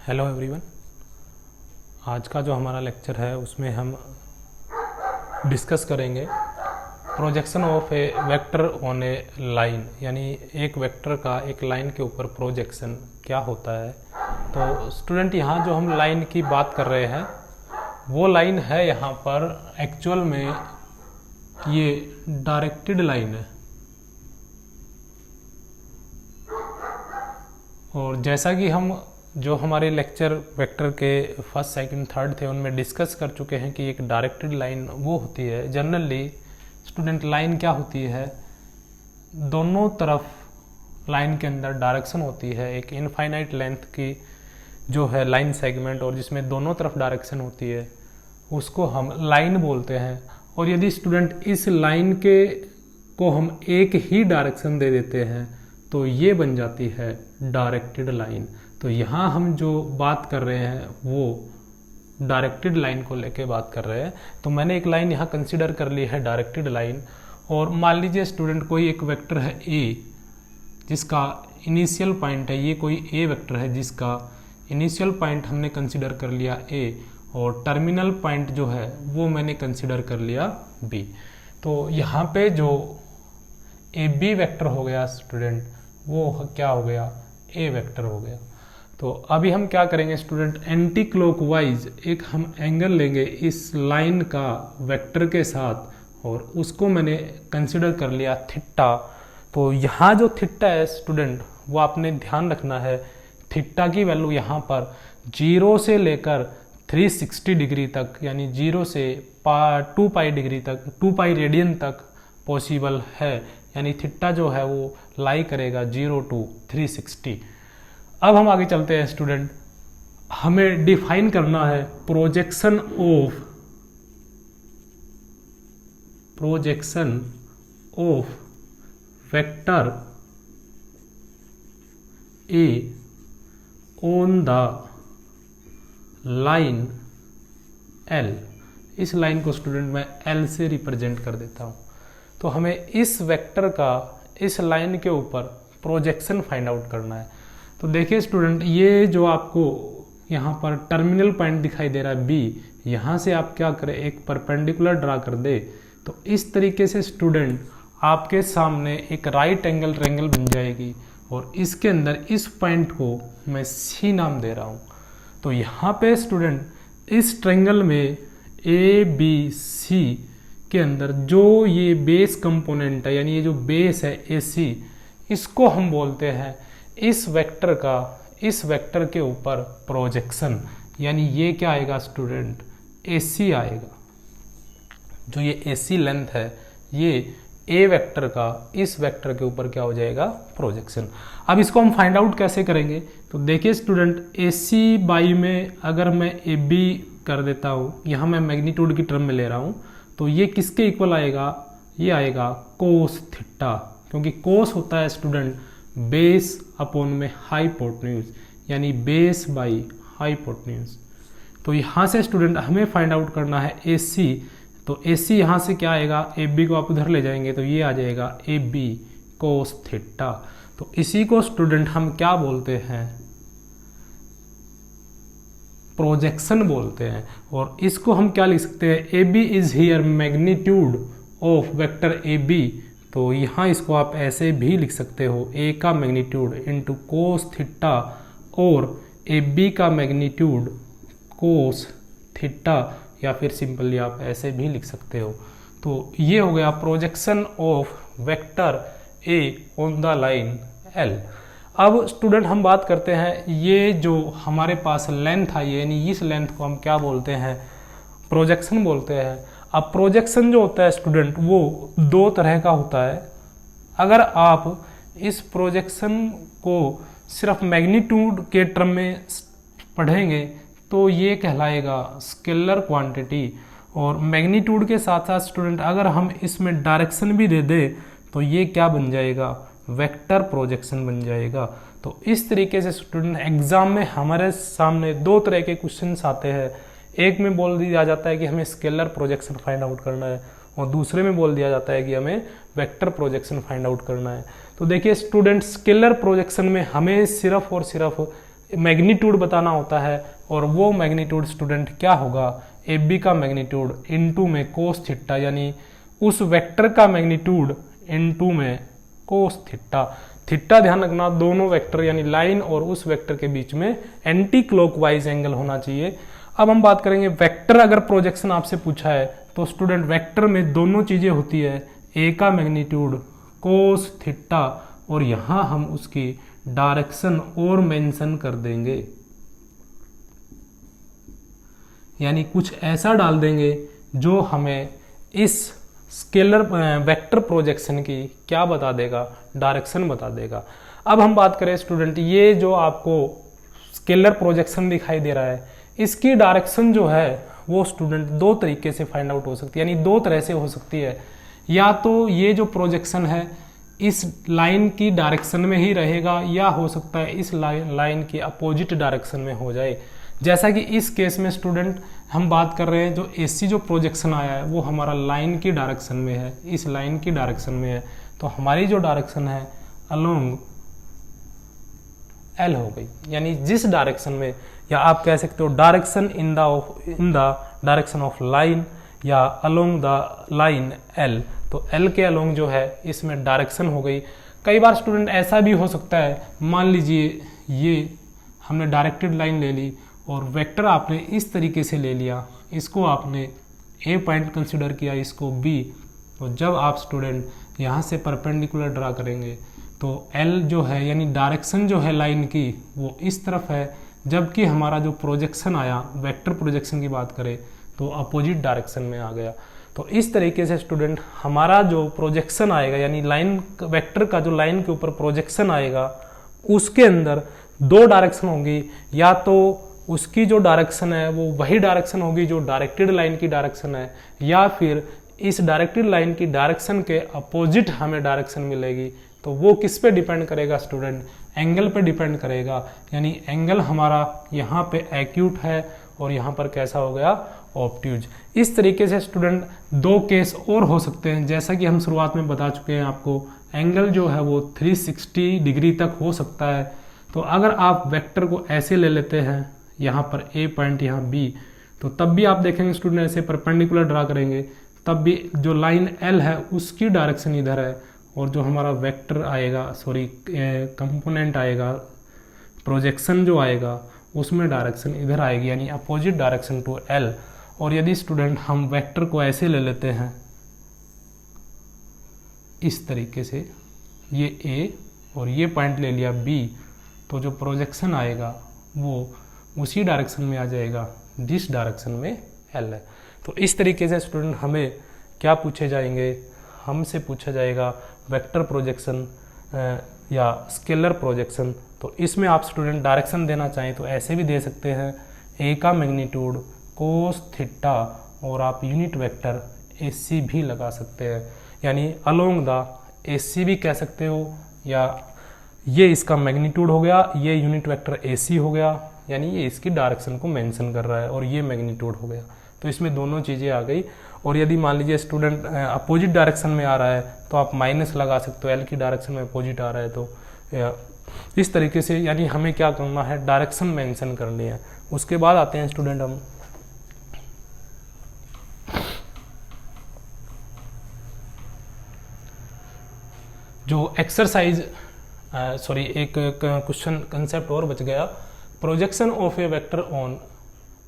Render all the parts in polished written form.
Hello everyone. आज का जो हमारा लेक्चर है उसमें हम डिस्कस करेंगे projection of A vector on A line, यानी एक वेक्टर का एक लाइन के ऊपर प्रोजेक्शन क्या होता है। तो स्टूडेंट, यहाँ जो हम लाइन की बात कर रहे हैं वो लाइन है यहाँ पर एक्चुअल में ये डायरेक्टेड लाइन है। और जैसा कि हम जो हमारे लेक्चर वेक्टर के फर्स्ट सेकंड थर्ड थे उनमें डिस्कस कर चुके हैं कि एक डायरेक्टेड लाइन वो होती है, जनरली स्टूडेंट लाइन क्या होती है, दोनों तरफ लाइन के अंदर डायरेक्शन होती है। एक इनफाइनाइट लेंथ की जो है लाइन सेगमेंट और जिसमें दोनों तरफ डायरेक्शन होती है उसको हम लाइन बोलते हैं। और यदि स्टूडेंट इस लाइन के को हम एक ही डायरेक्शन दे देते हैं तो ये बन जाती है डायरेक्टेड लाइन। तो यहाँ हम जो बात कर रहे हैं वो डायरेक्टेड लाइन को लेके बात कर रहे हैं। तो मैंने एक लाइन यहाँ कंसीडर कर ली है डायरेक्टेड लाइन। और मान लीजिए स्टूडेंट कोई एक वेक्टर है ए जिसका इनिशियल पॉइंट है, ये कोई ए वेक्टर है जिसका इनिशियल पॉइंट हमने कंसीडर कर लिया ए और टर्मिनल पॉइंट जो है वो मैंने कंसीडर कर लिया बी। तो यहाँ पे जो ए बी वेक्टर हो गया स्टूडेंट वो क्या हो गया, ए वेक्टर हो गया। तो अभी हम क्या करेंगे स्टूडेंट, एंटी क्लॉकवाइज एक हम एंगल लेंगे इस लाइन का वेक्टर के साथ और उसको मैंने कंसिडर कर लिया थीटा। तो यहाँ जो थीटा है स्टूडेंट वो आपने ध्यान रखना है, थीटा की वैल्यू यहाँ पर 0 से लेकर 360 डिग्री तक, यानी 0 से 2 पाई डिग्री तक, 2 पाई रेडियन तक पॉसिबल है। यानी थीटा जो है वो लाई करेगा 0 to 360। अब हम आगे चलते हैं स्टूडेंट, हमें डिफाइन करना है projection of vector A on the line L. इस लाइन को स्टूडेंट मैं एल से रिप्रेजेंट कर देता हूं। तो हमें इस वेक्टर का इस लाइन के ऊपर प्रोजेक्शन फाइंड आउट करना है। तो देखिए स्टूडेंट, ये जो आपको यहाँ पर टर्मिनल पॉइंट दिखाई दे रहा है बी, यहाँ से आप क्या करें, एक परपेंडिकुलर ड्रा कर दे। तो इस तरीके से स्टूडेंट आपके सामने एक राइट एंगल ट्रायंगल बन जाएगी और इसके अंदर इस पॉइंट को मैं सी नाम दे रहा हूँ। तो यहाँ पे स्टूडेंट इस ट्रायंगल में ए बी सी के अंदर जो ये बेस कंपोनेंट है, यानी ये जो बेस है ए सी, इसको हम बोलते हैं इस वेक्टर का इस वेक्टर के ऊपर प्रोजेक्शन। यानी ये क्या आएगा स्टूडेंट, AC आएगा। जो ये AC लेंथ है ये ए वेक्टर का इस वेक्टर के ऊपर क्या हो जाएगा, प्रोजेक्शन। अब इसको हम फाइंड आउट कैसे करेंगे, तो देखिए स्टूडेंट, AC बाई में अगर मैं AB कर देता हूँ, यहाँ मैं मैग्नीट्यूड की टर्म में ले रहा हूँ, तो ये किसके इक्वल आएगा, ये आएगा कोस थीटा, क्योंकि कोस होता है स्टूडेंट बेस अपॉन में हाइपोटेन्यूज, यानी बेस बाई हाइपोटेन्यूज। तो यहाँ से स्टूडेंट हमें फाइंड आउट करना है AC। तो AC यहाँ से क्या आएगा, AB को आप उधर ले जाएंगे तो ये आ जाएगा AB कोस थीटा। तो इसी को स्टूडेंट हम क्या बोलते हैं, प्रोजेक्शन बोलते हैं। और इसको हम क्या लिख सकते हैं, AB is here magnitude of vector AB। तो यहाँ इसको आप ऐसे भी लिख सकते हो, A का मैग्नीट्यूड इंटू कोस थीटा और AB का मैग्नीट्यूड कोस थीटा, या फिर सिंपली आप ऐसे भी लिख सकते हो। तो ये हो गया projection of vector A on the line L। अब स्टूडेंट हम बात करते हैं, ये जो हमारे पास लेंथ आई है, यानी इस लेंथ को हम क्या बोलते हैं, प्रोजेक्शन बोलते हैं। अब प्रोजेक्शन जो होता है स्टूडेंट वो दो तरह का होता है। अगर आप इस प्रोजेक्शन को सिर्फ मैग्नीट्यूड के टर्म में पढ़ेंगे तो ये कहलाएगा स्केलर क्वांटिटी। और मैग्नीट्यूड के साथ साथ स्टूडेंट अगर हम इसमें डायरेक्शन भी दे दें तो ये क्या बन जाएगा, वेक्टर प्रोजेक्शन बन जाएगा। तो इस तरीके से स्टूडेंट एग्जाम में हमारे सामने दो तरह के क्वेश्चंस आते हैं। एक में बोल दिया जाता है कि हमें स्केलर प्रोजेक्शन फाइंड आउट करना है और दूसरे में बोल दिया जाता है कि हमें वेक्टर प्रोजेक्शन फाइंड आउट करना है। तो देखिए स्टूडेंट, स्केलर प्रोजेक्शन में हमें सिर्फ और सिर्फ मैग्नीट्यूड बताना होता है, और वो मैग्नीट्यूड स्टूडेंट क्या होगा, ए बी का मैग्नीट्यूड इनटू में कोस थीटा, यानी उस वेक्टर का मैग्नीट्यूड इनटू में कोस थीटा। थीटा ध्यान रखना, दोनों वेक्टर यानी लाइन और उस वेक्टर के बीच में एंटी क्लॉकवाइज एंगल होना चाहिए। अब हम बात करेंगे वेक्टर, अगर प्रोजेक्शन आपसे पूछा है तो स्टूडेंट वेक्टर में दोनों चीजें होती है, ए का मैग्नीट्यूड कोस थीटा, और यहां हम उसकी डायरेक्शन और मेंशन कर देंगे, यानी कुछ ऐसा डाल देंगे जो हमें इस स्केलर वेक्टर प्रोजेक्शन की क्या बता देगा, डायरेक्शन बता देगा। अब हम बात करें स्टूडेंट, ये जो आपको स्केलर प्रोजेक्शन दिखाई दे रहा है, इसकी डायरेक्शन जो है वो स्टूडेंट दो तरीके से फाइंड आउट हो सकती है, यानी दो तरह से हो सकती है। या तो ये जो प्रोजेक्शन है इस लाइन की डायरेक्शन में ही रहेगा, या हो सकता है इस लाइन की अपोजिट डायरेक्शन में हो जाए। जैसा कि इस केस में स्टूडेंट हम बात कर रहे हैं, जो एसी जो प्रोजेक्शन आया है वो हमारा लाइन की डायरेक्शन में है, इस लाइन की डायरेक्शन में है, तो हमारी जो डायरेक्शन है अलोंग एल हो गई, यानी जिस डायरेक्शन में, या आप कह सकते हो direction in the direction of line, या अलोंग द लाइन एल, तो एल के अलोंग जो है इसमें डायरेक्शन हो गई। कई बार स्टूडेंट ऐसा भी हो सकता है, मान लीजिए ये हमने डायरेक्टेड लाइन ले ली और वेक्टर आपने इस तरीके से ले लिया, इसको आपने ए पॉइंट कंसिडर किया, इसको बी, तो जब आप स्टूडेंट यहाँ से परपेंडिकुलर ड्रा करेंगे तो एल जो है यानी डायरेक्शन जो है लाइन की वो इस तरफ है, जबकि हमारा जो प्रोजेक्शन आया, वेक्टर प्रोजेक्शन की बात करें तो अपोजिट डायरेक्शन में आ गया। तो इस तरीके से स्टूडेंट हमारा जो प्रोजेक्शन आएगा, यानी लाइन वेक्टर का जो लाइन के ऊपर प्रोजेक्शन आएगा उसके अंदर दो डायरेक्शन होंगी, या तो उसकी जो डायरेक्शन है वो वही डायरेक्शन होगी जो डायरेक्टेड लाइन की डायरेक्शन है, या फिर इस डायरेक्टेड लाइन की डायरेक्शन के अपोजिट हमें डायरेक्शन मिलेगी। तो वो किस पे डिपेंड करेगा स्टूडेंट, एंगल पे डिपेंड करेगा, यानी एंगल हमारा यहाँ पे एक्यूट है और यहाँ पर कैसा हो गया, ऑब्ट्यूज। इस तरीके से स्टूडेंट दो केस और हो सकते हैं, जैसा कि हम शुरुआत में बता चुके हैं आपको, एंगल जो है वो 360 डिग्री तक हो सकता है। तो अगर आप वेक्टर को ऐसे ले लेते हैं, यहाँ पर ए पॉइंट यहाँ बी, तो तब भी आप देखेंगे स्टूडेंट ऐसे परपेंडिकुलर ड्रा करेंगे, तब भी जो लाइन एल है उसकी डायरेक्शन इधर है, और जो हमारा वेक्टर आएगा, सॉरी कंपोनेंट आएगा, प्रोजेक्शन जो आएगा उसमें डायरेक्शन इधर आएगी, यानी अपोजिट डायरेक्शन टू एल। और यदि स्टूडेंट हम वेक्टर को ऐसे ले लेते हैं इस तरीके से, ये ए और ये पॉइंट ले लिया बी, तो जो प्रोजेक्शन आएगा वो उसी डायरेक्शन में आ जाएगा जिस डायरेक्शन में एल है। तो इस तरीके से स्टूडेंट हमें क्या पूछे जाएंगे, हमसे पूछा जाएगा वेक्टर प्रोजेक्शन या स्केलर प्रोजेक्शन। तो इसमें आप स्टूडेंट डायरेक्शन देना चाहें तो ऐसे भी दे सकते हैं, ए का मैग्नीट्यूड कोस थीटा, और आप यूनिट वेक्टर ए सी भी लगा सकते हैं, यानी अलोंग द ए सी भी कह सकते हो, या ये इसका मैग्नीट्यूड हो गया, ये यूनिट वेक्टर ए सी हो गया, यानी ये इसकी डायरेक्शन को मेंशन कर रहा है, और ये मैग्नीट्यूड हो गया। तो इसमें दोनों चीज़ें आ गई। और यदि मान लीजिए स्टूडेंट अपोजिट डायरेक्शन में आ रहा है तो आप माइनस लगा सकते हो, एल की डायरेक्शन में अपोजिट आ रहा है तो इस तरीके से, यानी हमें क्या करना है, डायरेक्शन मेंशन करनी है। उसके बाद आते हैं स्टूडेंट हम जो एक्सरसाइज, सॉरी एक क्वेश्चन कंसेप्ट और बच गया, projection of A vector on,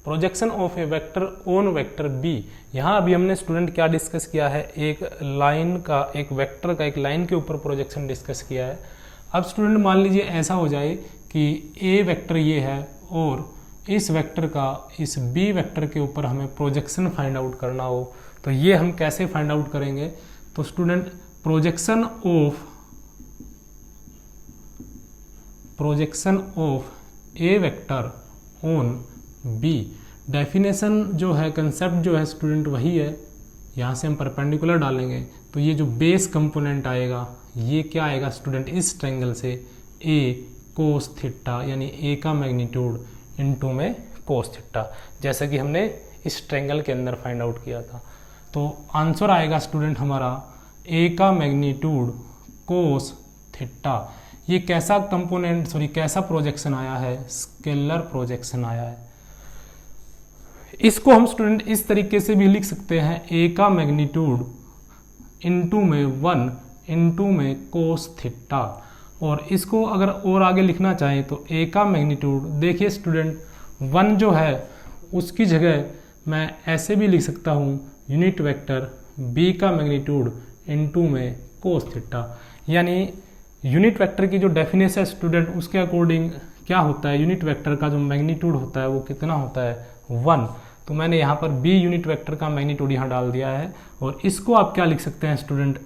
projection of A vector on vector B. यहाँ अभी हमने स्टूडेंट क्या डिस्कस किया है, एक लाइन का, एक वेक्टर का एक लाइन के ऊपर प्रोजेक्शन डिस्कस किया है। अब स्टूडेंट मान लीजिए ऐसा हो जाए कि ए वेक्टर ये है और इस वेक्टर का इस बी वेक्टर के ऊपर हमें प्रोजेक्शन फाइंड आउट करना हो, तो ये हम कैसे फाइंड आउट करेंगे। तो student projection of A vector on B, definition जो है, कंसेप्ट जो है स्टूडेंट वही है, यहाँ से हम परपेंडिकुलर डालेंगे तो ये जो बेस कंपोनेंट आएगा ये क्या आएगा स्टूडेंट, इस ट्रायंगल से ए कोस थीटा, यानी ए का मैग्नीट्यूड इनटू में कोस थीटा, जैसा कि हमने इस ट्रायंगल के अंदर फाइंड आउट किया था। तो आंसर आएगा स्टूडेंट हमारा ए का मैग्नीट्यूड कोस थीटा, ये कैसा कंपोनेंट कैसा प्रोजेक्शन आया है, स्केलर प्रोजेक्शन आया है। इसको हम स्टूडेंट इस तरीके से भी लिख सकते हैं, ए का मैग्नीट्यूड इनटू में 1 इनटू में कोस थीटा। और इसको अगर और आगे लिखना चाहें तो ए का मैग्नीट्यूड, देखिए स्टूडेंट 1 जो है उसकी जगह मैं ऐसे भी लिख सकता हूँ, यूनिट वेक्टर बी का मैग्नीट्यूड इनटू में कोस थीटा। यानी यूनिट वेक्टर की जो डेफिनेशन है स्टूडेंट, उसके अकॉर्डिंग क्या होता है, यूनिट वेक्टर का जो मैग्नीट्यूड होता है वो कितना होता है, 1। तो मैंने यहाँ पर बी यूनिट वेक्टर का मैग्नीट्यूड यहाँ डाल दिया है। और इसको आप क्या लिख सकते हैं student,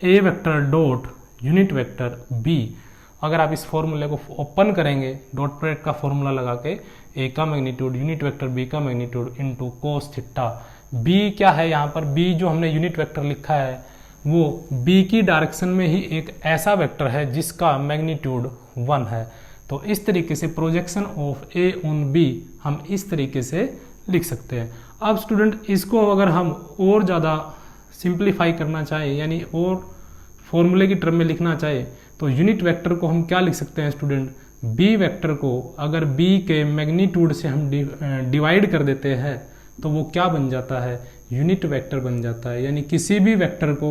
A vector dot unit vector B. अगर आप इस फॉर्मूले को ओपन करेंगे, डॉट प्रोडक्ट का फॉर्मूला लगा के, ए का मैग्नीट्यूड यूनिट वेक्टर बी का magnitude into cos theta. B क्या है यहाँ पर, बी जो हमने यूनिट वेक्टर लिखा है वो बी की डायरेक्शन में ही एक ऐसा वेक्टर है जिसका मैग्नीट्यूड 1 है। तो इस तरीके से projection of A on B हम इस तरीके से लिख सकते हैं। अब स्टूडेंट इसको अगर हम और ज़्यादा सिंप्लीफाई करना चाहें, यानी और फॉर्मूले की टर्म में लिखना चाहे, तो यूनिट वेक्टर को हम क्या लिख सकते हैं स्टूडेंट, बी वेक्टर को अगर बी के मैग्नीट्यूड से हम डिवाइड कर देते हैं तो वो क्या बन जाता है, यूनिट वेक्टर बन जाता है। यानी किसी भी वेक्टर को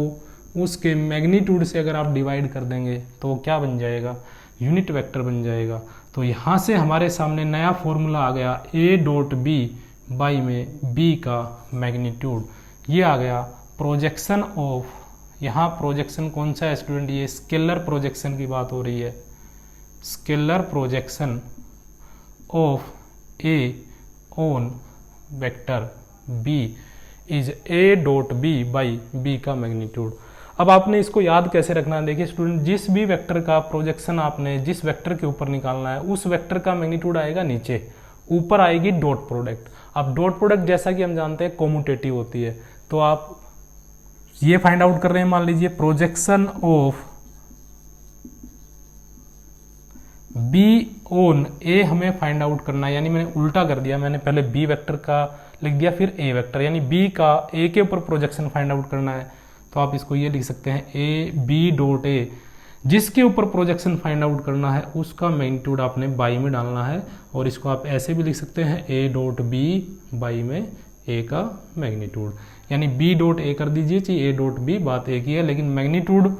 उसके मैग्नीट्यूड से अगर आप डिवाइड कर देंगे तो वो क्या बन जाएगा, यूनिट वेक्टर बन जाएगा। तो यहाँ से हमारे सामने नया फॉर्मूला आ गया, ए डॉट बी बाई में बी का मैग्नीट्यूड। ये आ गया प्रोजेक्शन ऑफ, यहाँ प्रोजेक्शन कौन सा है स्टूडेंट, ये स्केलर प्रोजेक्शन की बात हो रही है। Scalar projection of A on vector B is A dot B by B का मैग्नीट्यूड। अब आपने इसको याद कैसे रखना है, देखिए स्टूडेंट, जिस भी वेक्टर का प्रोजेक्शन आपने जिस वेक्टर के ऊपर निकालना है उस वेक्टर का मैग्नीट्यूड आएगा नीचे, ऊपर आएगी डॉट प्रोडक्ट। अब डॉट प्रोडक्ट जैसा कि हम जानते हैं कॉम्यूटेटिव होती है। तो आप ये फाइंड आउट कर रहे हैं, मान लीजिए प्रोजेक्शन ऑफ बी ऑन ए हमें फाइंड आउट करना है, यानी मैंने उल्टा कर दिया, मैंने पहले बी वेक्टर का लिख दिया फिर ए वेक्टर, यानी बी का ए के ऊपर प्रोजेक्शन फाइंड आउट करना है। तो आप इसको ये लिख सकते हैं, ए बी डॉट ए, जिसके ऊपर प्रोजेक्शन फाइंड आउट करना है उसका मैग्नीट्यूड आपने बाई में डालना है। और इसको आप ऐसे भी लिख सकते हैं, ए डॉट बी बाई में ए का मैग्नीट्यूड, यानी बी डॉट ए कर दीजिए चाहिए, ए डॉट बी बात एक ही है, लेकिन मैग्नीट्यूड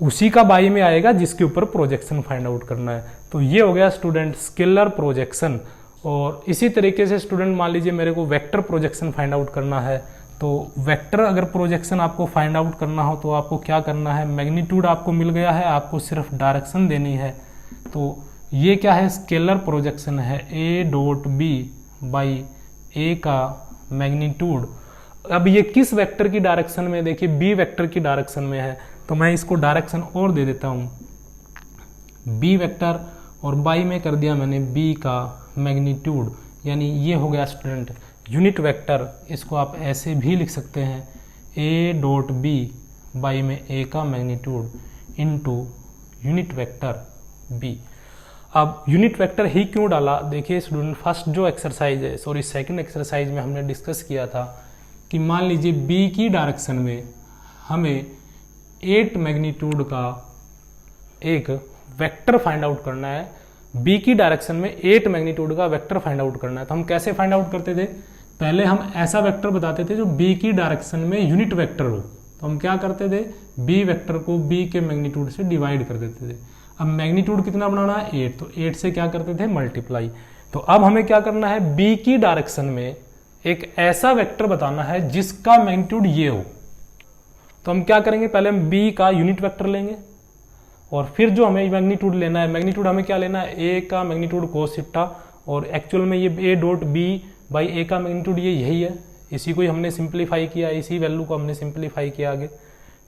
उसी का बाई में आएगा जिसके ऊपर प्रोजेक्शन फाइंड आउट करना है। तो ये हो गया स्टूडेंट स्केलर प्रोजेक्शन। और इसी तरीके से स्टूडेंट मान लीजिए मेरे को वेक्टर प्रोजेक्शन फाइंड आउट करना है, तो वेक्टर अगर प्रोजेक्शन आपको फाइंड आउट करना हो तो आपको क्या करना है, मैग्नीट्यूड आपको मिल गया है, आपको सिर्फ डायरेक्शन देनी है। तो ये क्या है, स्केलर प्रोजेक्शन है, ए डॉट बी बाई ए का मैग्नीट्यूड। अब ये किस वेक्टर की डायरेक्शन में, देखिए बी वेक्टर की डायरेक्शन में है, तो मैं इसको डायरेक्शन और दे देता हूँ, बी वेक्टर और बाई में कर दिया मैंने बी का मैग्नीट्यूड, यानी ये हो गया स्टूडेंट यूनिट वेक्टर। इसको आप ऐसे भी लिख सकते हैं, ए डॉट बी बाई में ए का magnitude into unit vector B. अब यूनिट वेक्टर ही क्यों डाला, देखिए स्टूडेंट फर्स्ट जो एक्सरसाइज है, सॉरी सेकंड एक्सरसाइज में हमने डिस्कस किया था कि मान लीजिए बी की डायरेक्शन में हमें 8 मैग्नीट्यूड का एक वेक्टर फाइंड आउट करना है, बी की डायरेक्शन में 8 मैग्नीट्यूड का वेक्टर फाइंड आउट करना है। तो हम कैसे फाइंड आउट करते थे, पहले हम ऐसा वेक्टर बताते थे जो बी की डायरेक्शन में यूनिट वेक्टर हो। तो हम क्या करते थे, बी वेक्टर को बी के मैग्नीट्यूड से डिवाइड कर देते थे। अब मैग्नीट्यूड कितना बनाना है, 8, तो 8 से क्या करते थे, मल्टीप्लाई। तो अब हमें क्या करना है, बी की डायरेक्शन में एक ऐसा वेक्टर बताना है जिसका मैग्नीट्यूड ये हो। तो हम क्या करेंगे, पहले हम बी का यूनिट वेक्टर लेंगे और फिर जो हमें मैग्नीट्यूड लेना है, मैग्नीट्यूड हमें क्या लेना है, ए का मैग्नीट्यूड कोस थीटा, और एक्चुअल में ये ए डॉट बी बाई ए का मैग्नीट्यूड ये यही है, इसी को ही हमने सिंप्लीफाई किया, इसी वैल्यू को हमने सिंप्लीफाई किया आगे।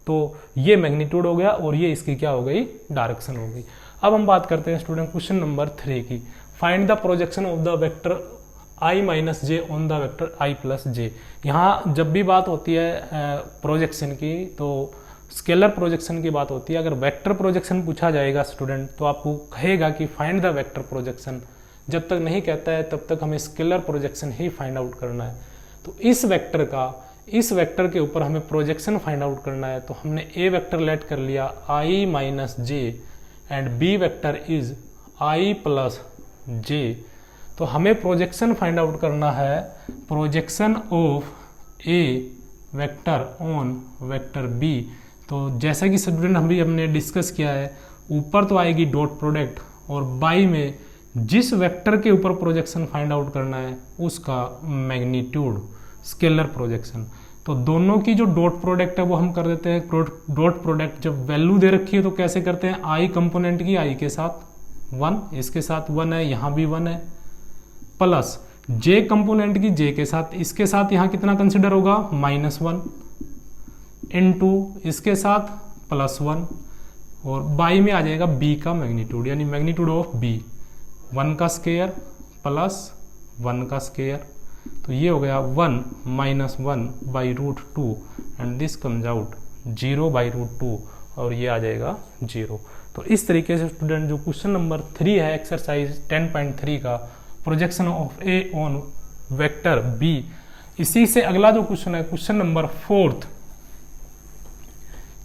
तो ये मैग्नीट्यूड हो गया और ये इसकी क्या हो गई, डायरेक्शन हो गई। अब हम बात करते हैं स्टूडेंट क्वेश्चन नंबर 3 की, find the projection of the vector i minus J on the vector i plus J. यहाँ जब भी बात होती है प्रोजेक्शन की तो स्केलर प्रोजेक्शन की बात होती है। अगर वेक्टर प्रोजेक्शन पूछा जाएगा स्टूडेंट तो आपको कहेगा कि फाइंड द वेक्टर प्रोजेक्शन, जब तक नहीं कहता है तब तक हमें स्केलर प्रोजेक्शन ही फाइंड आउट करना है। तो इस वेक्टर के ऊपर हमें प्रोजेक्शन फाइंड आउट करना है। तो हमने ए वेक्टर लेट कर लिया i minus J and B vector is i plus j। तो हमें प्रोजेक्शन फाइंड आउट करना है, projection of a vector on vector b। तो जैसा कि स्टूडेंट हमने डिस्कस किया है, ऊपर तो आएगी डॉट प्रोडक्ट और बाई में जिस वेक्टर के ऊपर प्रोजेक्शन फाइंड आउट करना है उसका मैग्नीट्यूड, स्केलर प्रोजेक्शन। तो दोनों की जो डॉट प्रोडक्ट है वो हम कर देते हैं। डॉट प्रोडक्ट जब वैल्यू दे रखी है तो कैसे करते हैं, आई कंपोनेंट की आई के साथ 1, इसके साथ 1 है, यहाँ भी 1 है, प्लस जे कंपोनेंट की जे के साथ, इसके साथ यहाँ कितना कंसिडर होगा -1, इनटू इसके साथ +1, और बाई में आ जाएगा बी का मैग्नीट्यूड, यानी मैग्नीट्यूड ऑफ बी 1 का स्केयर प्लस 1 का स्केयर। तो ये हो गया 1 - 1 by √2 and this comes out 0 by √2 और ये आ जाएगा 0। तो इस तरीके से स्टूडेंट जो क्वेश्चन नंबर 3 है एक्सरसाइज 10.3 का, projection of A on vector B, इसी से अगला जो क्वेश्चन है क्वेश्चन नंबर 4,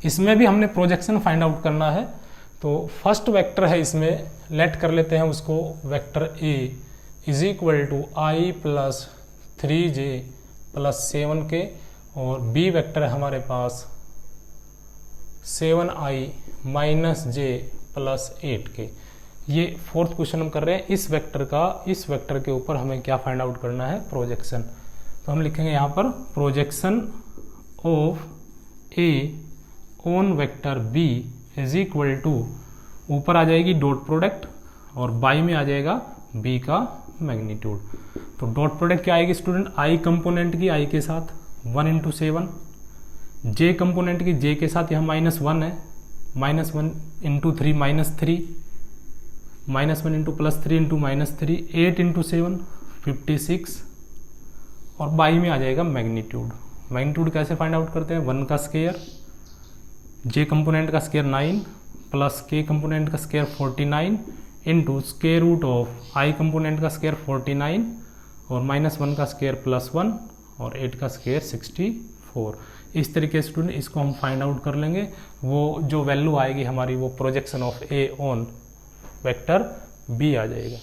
इसमें भी हमने प्रोजेक्शन फाइंड आउट करना है। तो फर्स्ट वेक्टर है, इसमें लेट कर लेते हैं उसको vector A is equal to I plus 3j plus 7k, और बी वेक्टर है हमारे पास 7i minus j plus 8k। ये फोर्थ क्वेश्चन हम कर रहे हैं। इस वेक्टर के ऊपर हमें क्या फाइंड आउट करना है, प्रोजेक्शन। तो हम लिखेंगे यहाँ पर projection of A on vector B is equal to, ऊपर आ जाएगी डॉट प्रोडक्ट और बाई में आ जाएगा बी का मैग्नीट्यूड। तो डॉट प्रोडक्ट क्या आएगी स्टूडेंट, आई कंपोनेंट की आई के साथ 1 × 7, जे कंपोनेंट की जे के साथ यहाँ -1 है, -1 × 3 -3, -1 × +3 × -3, 8 × 7 56, और बाई में आ जाएगा मैग्नीट्यूड। मैग्नीट्यूड कैसे फाइंड आउट करते हैं, 1 का स्केयर, जे कंपोनेंट का स्केयर 9 प्लस के कंपोनेंट का square 49 into square root of I component का स्केयर 49 और -1 का स्केयर +1 और 8 का स्केयर 64। इस तरीके से स्टूडेंट इसको हम फाइंड आउट कर लेंगे। वो जो वैल्यू आएगी हमारी वो projection of A on vector B आ जाएगा।